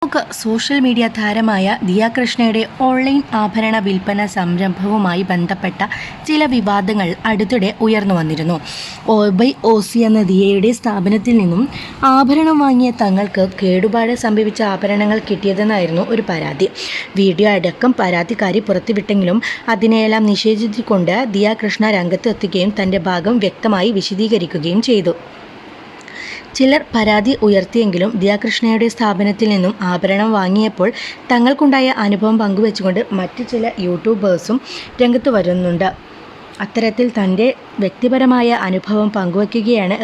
നമുക്ക് social media താരമായ ദിയ കൃഷ്ണയുടെ ഓൺലൈൻ ആഭരണ വിൽപ്പന സംരംഭവുമായി ബന്ധപ്പെട്ട ചില വിവാദങ്ങൾ അടുത്തിടെ ഉയർന്നു വന്നിരുന്നു. OBOC എന്ന ദിയയുടെ സ്ഥാപനത്തിൽ നിന്നും ആഭരണം വാങ്ങിയ തങ്ങൾക്ക് കേടുപാട് സംഭവിച്ച ആഭരണങ്ങൾ കിട്ടിയതെന്നായിരുന്നു ഒരു പരാതി. വീഡിയോ അടക്കം പരാതിക്കാരി പുറത്തുവിട്ടെങ്കിലും അതിനെയെല്ലാം നിഷേധിച്ചുകൊണ്ട് ദിയ കൃഷ്ണ രംഗത്തെത്തുകയും തൻ്റെ ഭാഗം വ്യക്തമായി വിശദീകരിക്കുകയും ചെയ്തു. ചിലർ പരാതി ഉയർത്തിയെങ്കിലും ദിയ കൃഷ്ണയുടെ സ്ഥാപനത്തിൽ നിന്നും ആഭരണം വാങ്ങിയപ്പോൾ തങ്ങൾക്കുണ്ടായ അനുഭവം പങ്കുവെച്ചുകൊണ്ട് മറ്റ് ചില യൂട്യൂബേഴ്സും രംഗത്ത് വരുന്നുണ്ട്. അത്തരത്തിൽ തൻ്റെ വ്യക്തിപരമായ അനുഭവം പങ്കുവയ്ക്കുകയാണ്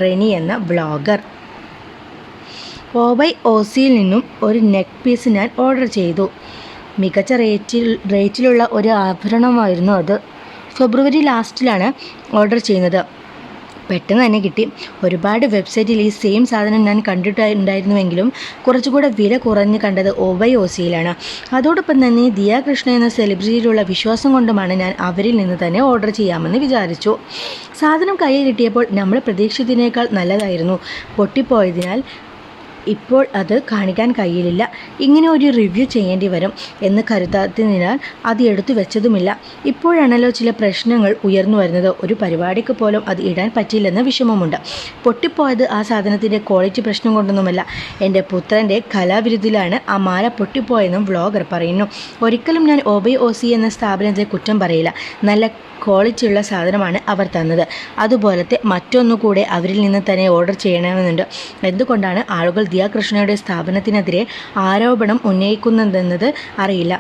റെനി എന്ന വ്ളോഗർ. OBOCയിൽ നിന്നും ഒരു നെക്ക് പീസ് ഞാൻ ഓർഡർ ചെയ്തു. മികച്ച റേറ്റിലുള്ള ഒരു ആഭരണമായിരുന്നു അത്. ഫെബ്രുവരി ലാസ്റ്റിലാണ് ഓർഡർ ചെയ്യുന്നത്. പെട്ടെന്ന് തന്നെ കിട്ടി. ഒരുപാട് വെബ്സൈറ്റിൽ ഈ സെയിം സാധനം ഞാൻ കണ്ടിട്ടുണ്ടായിരുന്നുവെങ്കിലും കുറച്ചുകൂടെ വില കുറഞ്ഞ് കണ്ടത് OBOCയിലാണ്. അതോടൊപ്പം തന്നെ ദിയ കൃഷ്ണ എന്ന സെലിബ്രിറ്റിയിലുള്ള വിശ്വാസം കൊണ്ടുമാണ് ഞാൻ അവരിൽ നിന്ന് തന്നെ ഓർഡർ ചെയ്യാമെന്ന് വിചാരിച്ചു. സാധനം കയ്യിൽ കിട്ടിയപ്പോൾ നമ്മൾ പ്രതീക്ഷിച്ചതിനേക്കാൾ നല്ലതായിരുന്നു. പൊട്ടിപ്പോയതിനാൽ ഇപ്പോൾ അത് കാണിക്കാൻ കഴിയില്ല. ഇങ്ങനെ ഒരു റിവ്യൂ ചെയ്യേണ്ടി വരും എന്ന് കരുതാത്തതിനാൽ അത് എടുത്തു വെച്ചതുമില്ല. ഇപ്പോഴാണല്ലോ ചില പ്രശ്നങ്ങൾ ഉയർന്നു വരുന്നത്. ഒരു പരിപാടിക്ക് പോലും അത് ഇടാൻ പറ്റില്ലെന്ന വിഷമമുണ്ട്. പൊട്ടിപ്പോയത് ആ സാധനത്തിൻ്റെ ക്വാളിറ്റി പ്രശ്നം കൊണ്ടൊന്നുമല്ല. എൻ്റെ പുത്രൻ്റെ കലാവിരുദ്ധിലാണ് ആ മാല പൊട്ടിപ്പോയെന്നും വ്ളോഗർ പറയുന്നു. ഒരിക്കലും ഞാൻ OBOC എന്ന സ്ഥാപനത്തെ കുറ്റം പറയില്ല. നല്ല ക്വാളിറ്റിയുള്ള സാധനമാണ് അവർ തന്നത്. അതുപോലത്തെ മറ്റൊന്നുകൂടെ അവരിൽ നിന്ന് തന്നെ ഓർഡർ ചെയ്യണമെന്നുണ്ട്. എന്തുകൊണ്ടാണ് ആളുകൾ ദിയ കൃഷ്ണയുടെ സ്ഥാപനത്തിനെതിരെ ആരോപണം ഉന്നയിക്കുന്നതെന്നത് അറിയില്ല.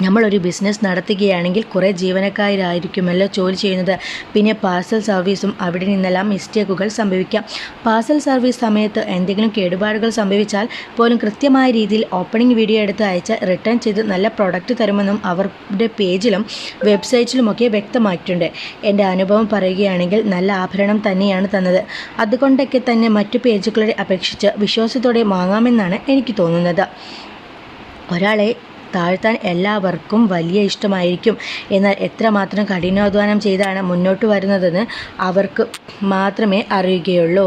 നമ്മളൊരു ബിസിനസ് നടത്തുകയാണെങ്കിൽ കുറേ ജീവനക്കാരായിരിക്കുമല്ലോ ജോലി ചെയ്യുന്നത്. പിന്നെ പാർസൽ സർവീസും അവിടെ നിന്നെല്ലാം മിസ്റ്റേക്കുകൾ സംഭവിക്കാം. പാർസൽ സർവീസ് സമയത്ത് എന്തെങ്കിലും കേടുപാടുകൾ സംഭവിച്ചാൽ പോലും കൃത്യമായ രീതിയിൽ ഓപ്പണിംഗ് വീഡിയോ എടുത്ത് അയച്ച് റിട്ടേൺ ചെയ്ത് നല്ല പ്രൊഡക്റ്റ് തരുമെന്നും അവരുടെ പേജിലും വെബ്സൈറ്റിലുമൊക്കെ വ്യക്തമായിട്ടുണ്ട്. എൻ്റെ അനുഭവം പറയുകയാണെങ്കിൽ നല്ല ആഭരണം തന്നെയാണ് തന്നത്. അതുകൊണ്ടൊക്കെ തന്നെ മറ്റു പേജുകളെ അപേക്ഷിച്ച് വിശ്വാസത്തോടെ വാങ്ങാമെന്നാണ് എനിക്ക് തോന്നുന്നത്. ഒരാളെ താഴ്ത്താൻ എല്ലാവർക്കും വലിയ ഇഷ്ടമായിരിക്കും. എന്നാൽ എത്രമാത്രം കഠിനാധ്വാനം ചെയ്താണ് മുന്നോട്ട് വരുന്നതെന്ന് അവർക്ക് മാത്രമേ അറിയുകയുള്ളൂ.